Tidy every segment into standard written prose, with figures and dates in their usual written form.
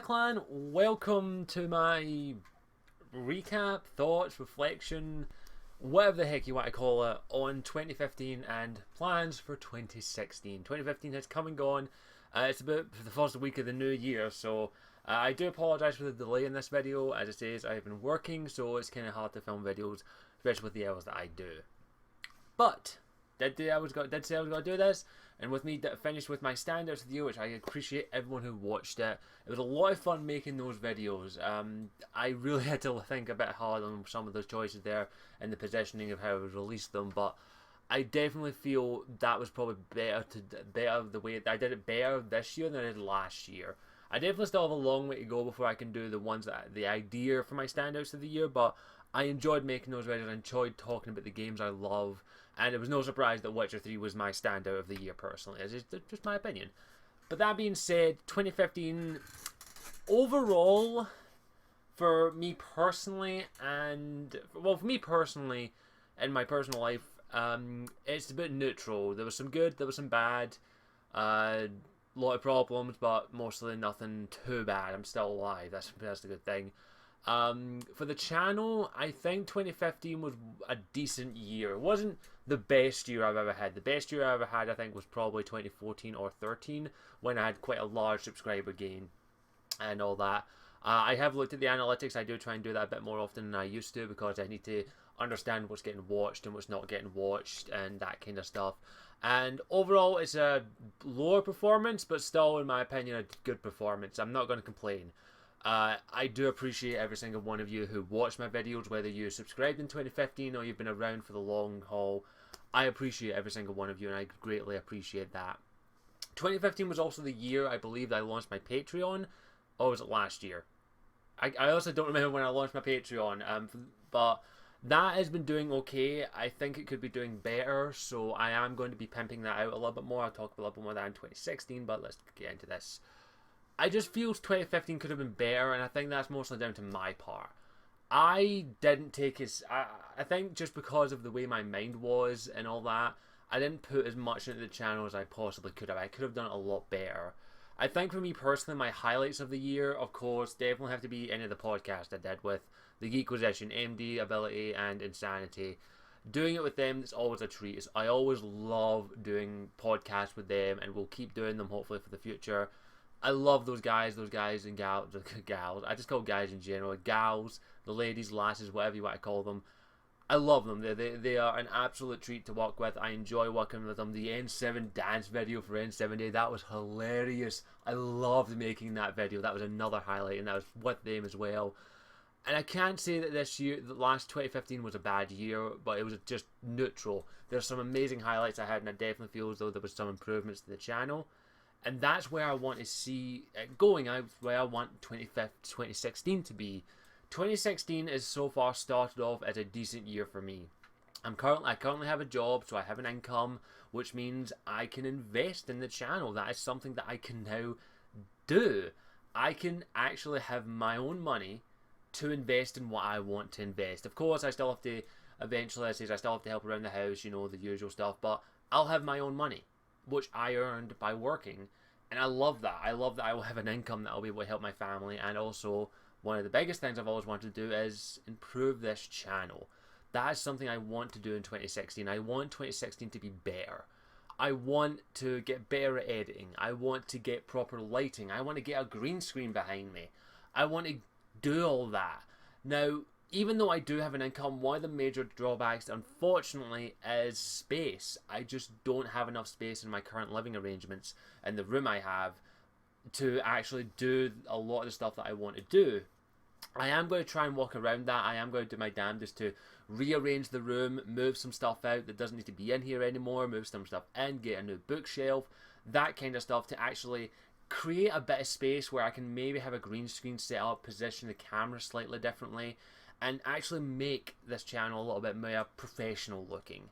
Clan, welcome to my recap, thoughts, reflection, whatever the heck you want to call it, on 2015 and plans for 2016. 2015 has come and gone. It's about the first week of the new year, so I do apologise for the delay in this video. As it says, I've been working, so it's kind of hard to film videos, especially with the hours that I do. But did say I was going to do this, and with me finished with my standards video, which I appreciate everyone who watched it. It was a lot of fun making those videos. I really had to think a bit hard on some of those choices there and the positioning of how I would release them, but I definitely feel that was probably better the way I did it better this year than I did last year. I definitely still have a long way to go before I can do the ones that the idea for my standouts of the year, but I enjoyed making those videos. I enjoyed talking about the games I love, and it was no surprise that Witcher 3 was my standout of the year personally. It's just my opinion. But that being said, 2015 overall, for me personally, for me personally, in my personal life, it's a bit neutral. There was some good, there was some bad, a lot of problems, but mostly nothing too bad. I'm still alive. That's the good thing. For the channel, I think 2015 was a decent year. It wasn't the best year I've ever had. The best year I ever had, I think, was probably 2014 or 13, when I had quite a large subscriber gain and all that. I have looked at the analytics. I do try and do that a bit more often than I used to, because I need to understand what's getting watched and what's not getting watched and that kind of stuff. And overall, it's a lower performance, but still, in my opinion, a good performance. I'm not going to complain. I do appreciate every single one of you who watch my videos, whether you subscribed in 2015 or you've been around for the long haul. I appreciate every single one of you, and I greatly appreciate that. 2015 was also the year, I believe, that I launched my Patreon. Or was it last year? I also don't remember when I launched my Patreon, but that has been doing okay. I think it could be doing better, so I am going to be pimping that out a little bit more. I'll talk a little bit more about that in 2016, but let's get into this. I just feel 2015 could have been better, and I think that's mostly down to my part. I didn't take as... I think just because of the way my mind was and all that, I didn't put as much into the channel as I possibly could have. I could have done it a lot better. I think for me personally, my highlights of the year, of course, definitely have to be any of the podcasts I did with The Geekquisition, MD, Ability, and Insanity. Doing it with them is always a treat. I always love doing podcasts with them, and we'll keep doing them hopefully for the future. I love those guys and gals. I just call guys in general. Gals, the ladies, lasses, whatever you want to call them. I love them. They are an absolute treat to work with. I enjoy working with them. The N7 dance video for N7 that was hilarious. I loved making that video. That was another highlight, and that was with them as well. And I can't say that this year, the last 2015 was a bad year, but it was just neutral. There's some amazing highlights I had, and I definitely feel as though there was some improvements to the channel. And that's where I want to see it going. Where I want 2016 to be. 2016 is so far started off as a decent year for me. I currently have a job, so I have an income, which means I can invest in the channel. That is something that I can now do. I can actually have my own money to invest in what I want to invest. Of course, I still have to, eventually, I still have to help around the house, you know, the usual stuff, but I'll have my own money, which I earned by working, and I love that. I love that I will have an income that I'll be able to help my family, and also one of the biggest things I've always wanted to do is improve this channel. That is something I want to do in 2016. I want 2016 to be better. I want to get better at editing. I want to get proper lighting. I want to get a green screen behind me. I want to do all that. Now, even though I do have an income, one of the major drawbacks, unfortunately, is space. I just don't have enough space in my current living arrangements and the room I have to actually do a lot of the stuff that I want to do. I am going to try and walk around that. I am going to do my damnedest to rearrange the room, move some stuff out that doesn't need to be in here anymore, move some stuff in, get a new bookshelf, that kind of stuff, to actually create a bit of space where I can maybe have a green screen set up, position the camera slightly differently, and actually make this channel a little bit more professional looking.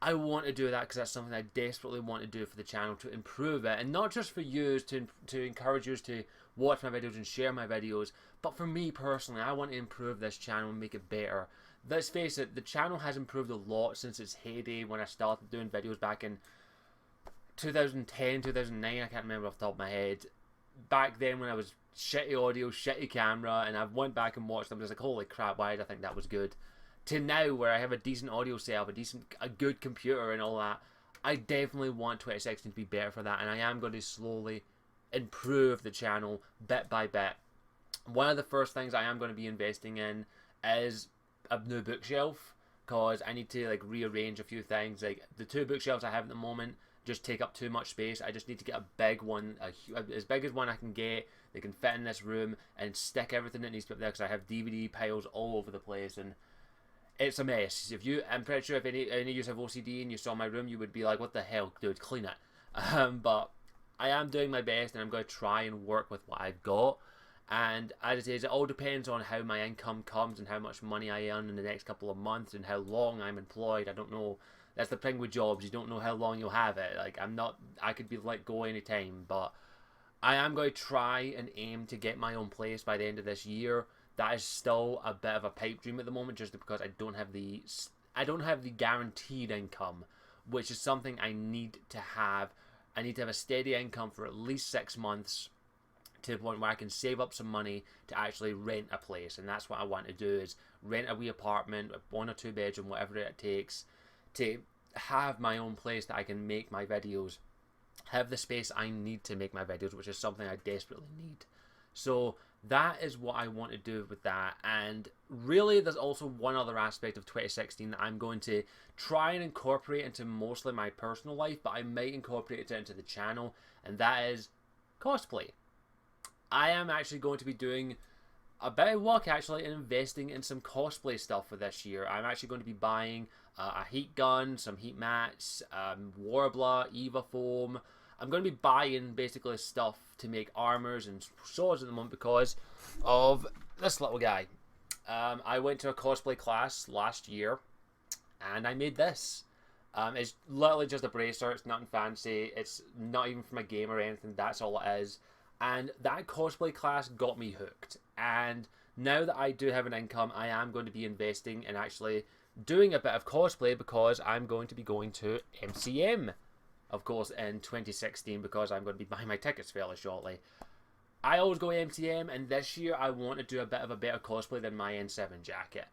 I want to do that because that's something I desperately want to do for the channel, to improve it, and not just for you to encourage you to watch my videos and share my videos, but for me personally. I want to improve this channel and make it better. Let's face it, the channel has improved a lot since its heyday when I started doing videos back in 2010, 2009, I can't remember off the top of my head. back then when I was shitty audio, shitty camera, and I've went back and watched them, just like, holy crap, why did I think that was good? To now where I have a decent audio setup, a good computer and all that, I definitely want 2016 to be better for that, and I am going to slowly improve the channel bit by bit. One of the first things I am going to be investing in is a new bookshelf, because I need to like rearrange a few things. Like the 2 bookshelves I have at the moment just take up too much space. I just need to get a big one, as big as one I can get. They can fit in this room and stick everything that needs to be up there, because I have DVD piles all over the place and it's a mess. I'm pretty sure if any of you have OCD and you saw my room, you would be like, what the hell, dude, clean it. But I am doing my best, and I'm going to try and work with what I've got. And as it is, it all depends on how my income comes and how much money I earn in the next couple of months and how long I'm employed. I don't know. That's the thing with jobs. You don't know how long you'll have it. Like, I could be let go anytime, but I am going to try and aim to get my own place by the end of this year. That is still a bit of a pipe dream at the moment, just because I don't have the guaranteed income, which is something I need to have. I need to have a steady income for at least 6 months, to the point where I can save up some money to actually rent a place. And that's what I want to do, is rent a wee apartment, 1 or 2 bedroom, whatever it takes, to have my own place that I can make my videos, have the space I need to make my videos, which is something I desperately need. So that is what I want to do with that. And really, there's also one other aspect of 2016 that I'm going to try and incorporate into mostly my personal life, but I might incorporate it into the channel, and that is cosplay. I am actually going to be doing a bit of work actually and investing in some cosplay stuff for this year. I'm actually going to be buying a heat gun, some heat mats, Warbler, Eva foam. I'm going to be buying basically stuff to make armors and swords at the moment because of this little guy. I went to a cosplay class last year and I made this. It's literally just a bracer. It's nothing fancy. It's not even from a game or anything. That's all it is. And that cosplay class got me hooked. And now that I do have an income, I am going to be investing in actually doing a bit of cosplay, because I'm going to be going to MCM, of course, in 2016, because I'm going to be buying my tickets fairly shortly. I always go MCM, and this year I want to do a bit of a better cosplay than my N7 jacket.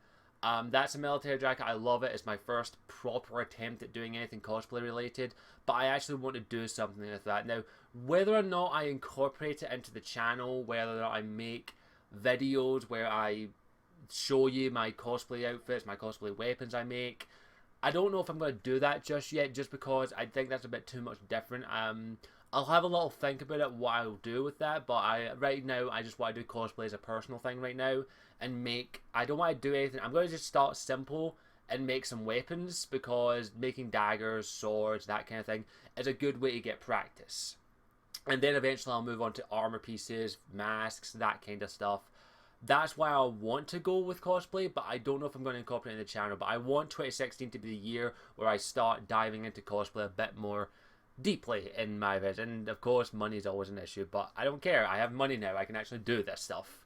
That's a military jacket. I love it. It's my first proper attempt at doing anything cosplay related, but I actually want to do something with that. Now, whether or not I incorporate it into the channel, whether or not I make videos where I show you my cosplay outfits, my cosplay weapons I make, I don't know if I'm going to do that just yet, just because I think that's a bit too much different. I'll have a little think about it, what I'll do with that, but right now I just want to do cosplay as a personal thing right now, and I don't want to do anything. I'm going to just start simple and make some weapons, because making daggers, swords, that kind of thing is a good way to get practice. And then eventually I'll move on to armor pieces, masks, that kind of stuff. That's why I want to go with cosplay, but I don't know if I'm going to incorporate it in the channel. But I want 2016 to be the year where I start diving into cosplay a bit more deeply in my vids. And of course, money is always an issue, but I don't care. I have money now. I can actually do this stuff.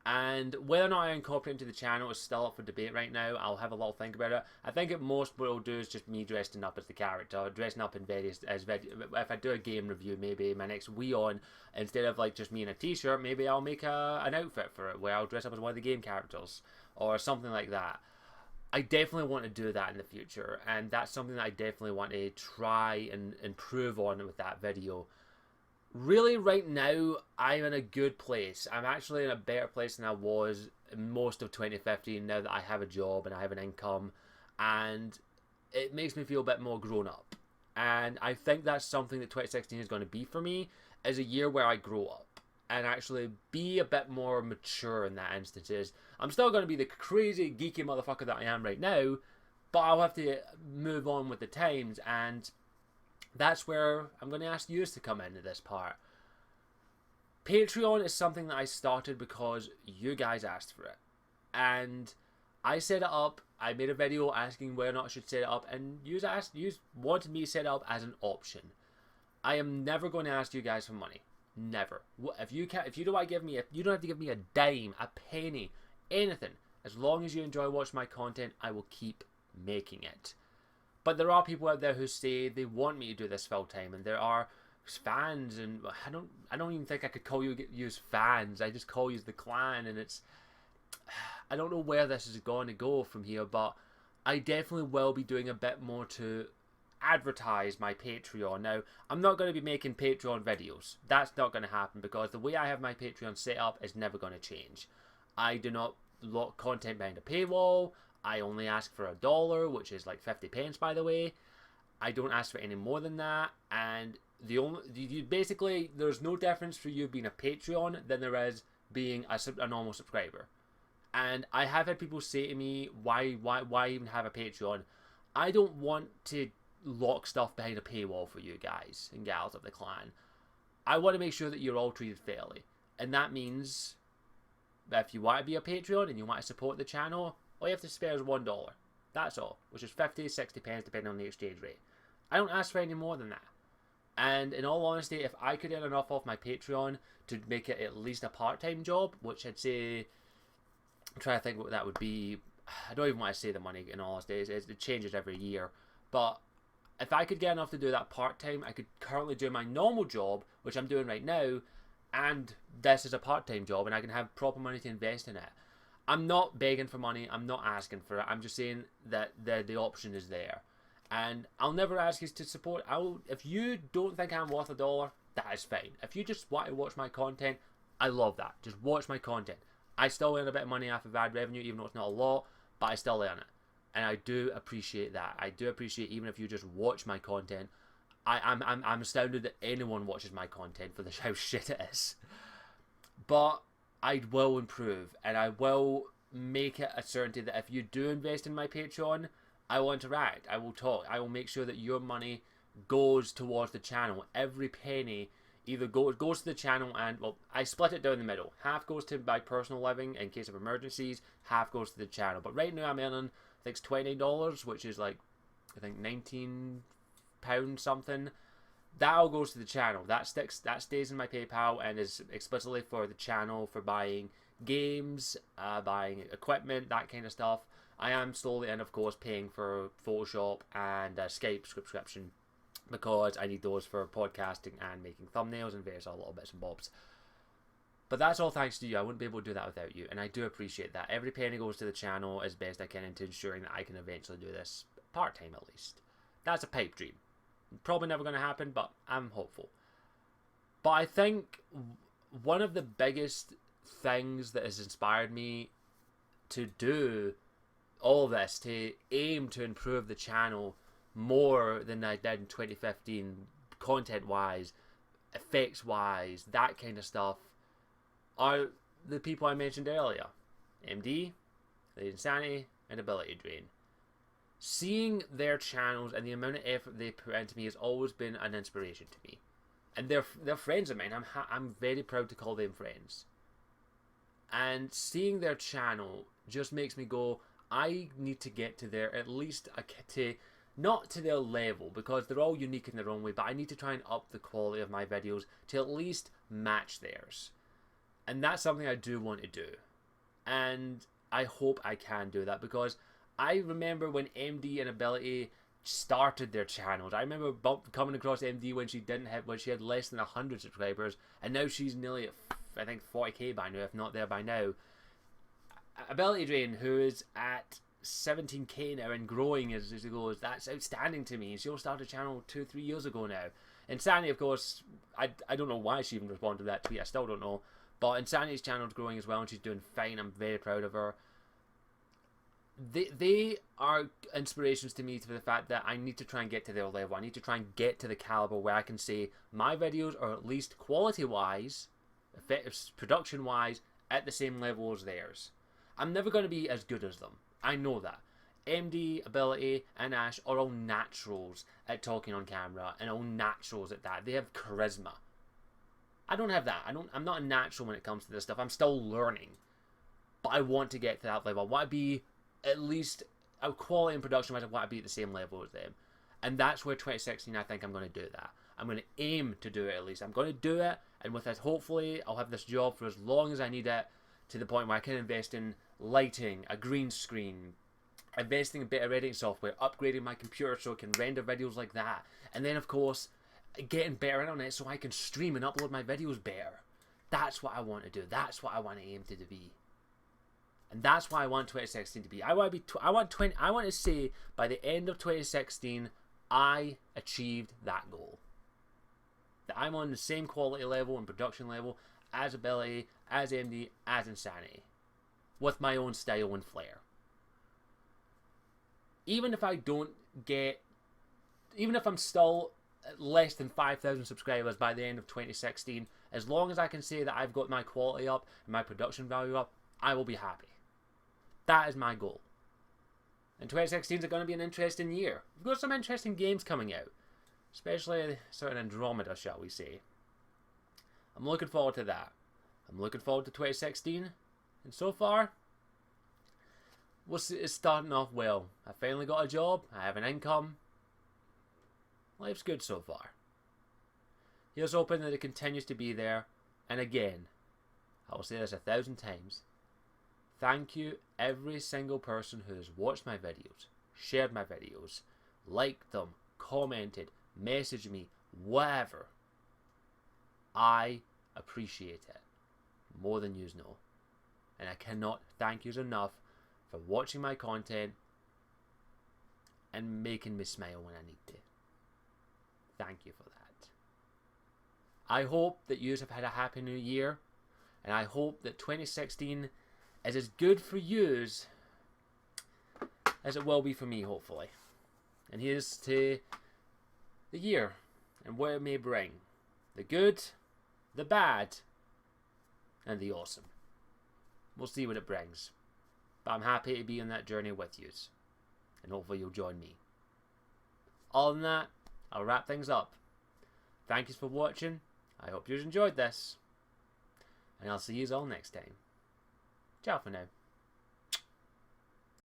And whether or not I incorporate it into the channel is still up for debate right now. I'll have a little think about it. I think at most what I'll do is just me dressing up as the character, dressing up in various, if I do a game review, maybe my next Wii On, instead of like just me in a t-shirt, maybe I'll make an outfit for it where I'll dress up as one of the game characters or something like that. I definitely want to do that in the future, and that's something that I definitely want to try and improve on with that video. Really, right now, I'm in a good place. I'm actually in a better place than I was in most of 2015 now that I have a job and I have an income, and it makes me feel a bit more grown up. And I think that's something that 2016 is going to be for me, is a year where I grow up and actually be a bit more mature in that instances. I'm still going to be the crazy, geeky motherfucker that I am right now, but I'll have to move on with the times, and that's where I'm going to ask you to come into this part. Patreon is something that I started because you guys asked for it. And I set it up. I made a video asking whether or not I should set it up, and you wanted me to set it up as an option. I am never going to ask you guys for money. Never. If you don't want to give me you don't have to give me a dime, a penny, anything. As long as you enjoy watching my content, I will keep making it. But there are people out there who say they want me to do this full time, and there are fans, and I don't even think I could call you use fans. I just call you the clan, and it's, I don't know where this is going to go from here, but I definitely will be doing a bit more to advertise my Patreon. Now, I'm not going to be making Patreon videos. That's not going to happen, because the way I have my Patreon set up is never going to change. I do not lock content behind a paywall. I only ask for $1, which is like 50 pence, by the way. I don't ask for any more than that, and basically, there's no difference for you being a Patreon than there is being a normal subscriber. And I have had people say to me, why even have a Patreon? I don't want to lock stuff behind a paywall for you guys and gals of the clan. I want to make sure that you're all treated fairly. And that means that if you want to be a Patreon and you want to support the channel, all you have to spare is $1. That's all, which is 50, 60 pence depending on the exchange rate. I don't ask for any more than that. And in all honesty, if I could earn enough off my Patreon to make it at least a part-time job, which I'd say, I'm trying to think what that would be. I don't even want to say the money, in all honesty. It changes every year. But if I could get enough to do that part-time, I could currently do my normal job, which I'm doing right now, and this is a part-time job, and I can have proper money to invest in it. I'm not begging for money. I'm not asking for it. I'm just saying that the option is there. And I'll never ask you to support. If you don't think I'm worth $1, that is fine. If you just want to watch my content, I love that. Just watch my content. I still earn a bit of money off of ad revenue, even though it's not a lot, but I still earn it. And I do appreciate that. I do appreciate, even if you just watch my content, I'm astounded that anyone watches my content for how shit it is. But I will improve, and I will make it a certainty that if you do invest in my Patreon, I will interact, I will talk, I will make sure that your money goes towards the channel. Every penny either goes to the channel, and, well, I split it down the middle. Half goes to my personal living in case of emergencies, half goes to the channel. But right now I'm earning, I think it's $20, which is like, I think £19 something. That all goes to the channel. That stays in my PayPal and is explicitly for the channel, for buying games, buying equipment, that kind of stuff. I am slowly, and of course, paying for Photoshop and Skype subscription, because I need those for podcasting and making thumbnails and various other little bits and bobs. But that's all thanks to you. I wouldn't be able to do that without you, and I do appreciate that. Every penny goes to the channel as best I can into ensuring that I can eventually do this part-time at least. That's a pipe dream. Probably never going to happen, but I'm hopeful. But I think one of the biggest things that has inspired me to do all this, to aim to improve the channel more than I did in 2015, content-wise, effects-wise, that kind of stuff, are the people I mentioned earlier. MD, The Insanity, and Ability Drain. Seeing their channels and the amount of effort they put into me has always been an inspiration to me. And they're friends of mine. I'm very proud to call them friends. And seeing their channel just makes me go, I need to get to their, at least not to their level, because they're all unique in their own way, but I need to try and up the quality of my videos to at least match theirs. And that's something I do want to do. And I hope I can do that, because I remember when MD and Ability started their channels. I remember coming across MD when she had less than 100 subscribers, and now she's nearly at, I think, 40k by now, if not there by now. Ability Drain, who is at 17k now and growing as it goes, that's outstanding to me. She started a channel 2-3 years ago now. Insanity, of course, I don't know why she even responded to that tweet. I still don't know. But Insanity's channel is growing as well, and she's doing fine. I'm very proud of her. They are inspirations to me, to the fact that I need to try and get to their level. I need to try and get to the caliber where I can say my videos are at least quality-wise, production-wise, at the same level as theirs. I'm never going to be as good as them. I know that. MD, Ability, and Ash are all naturals at talking on camera, and all naturals at that. They have charisma. I don't have that. I'm not a natural when it comes to this stuff. I'm still learning. But I want to get to that level. I want to be at least a quality in production wise. I want to be at the same level as them. And that's where 2016, I think I'm going to do that. I'm going to aim to do it at least. I'm going to do it, and with it, hopefully, I'll have this job for as long as I need it, to the point where I can invest in lighting, a green screen, investing in better editing software, upgrading my computer so it can render videos like that. And then, of course, getting better on it so I can stream and upload my videos better. That's what I want to do. That's what I want to aim to be. And that's why I want 2016 to be. I want to say by the end of 2016, I achieved that goal. That I'm on the same quality level and production level as Ability, as AMD, as Insanity. With my own style and flair. Even if I don't get... Even if I'm still less than 5,000 subscribers by the end of 2016, as long as I can say that I've got my quality up and my production value up, I will be happy. That is my goal. And 2016 is going to be an interesting year. We've got some interesting games coming out. Especially sort of Andromeda, shall we say. I'm looking forward to that. I'm looking forward to 2016. And so far, it's starting off well. I finally got a job. I have an income. Life's good so far. Here's hoping that it continues to be there. And again, I will say this 1,000 times. Thank you every single person who has watched my videos, shared my videos, liked them, commented, messaged me, whatever. I appreciate it more than yous know. And I cannot thank yous enough for watching my content and making me smile when I need to. Thank you for that. I hope that yous have had a happy new year, and I hope that 2016 is as good for yous as it will be for me, hopefully. And here's to the year and what it may bring. The good, the bad, and the awesome. We'll see what it brings. But I'm happy to be on that journey with yous. And hopefully you'll join me. Other than that, I'll wrap things up. Thank you for watching. I hope you enjoyed this. And I'll see you all next time. Ciao for now.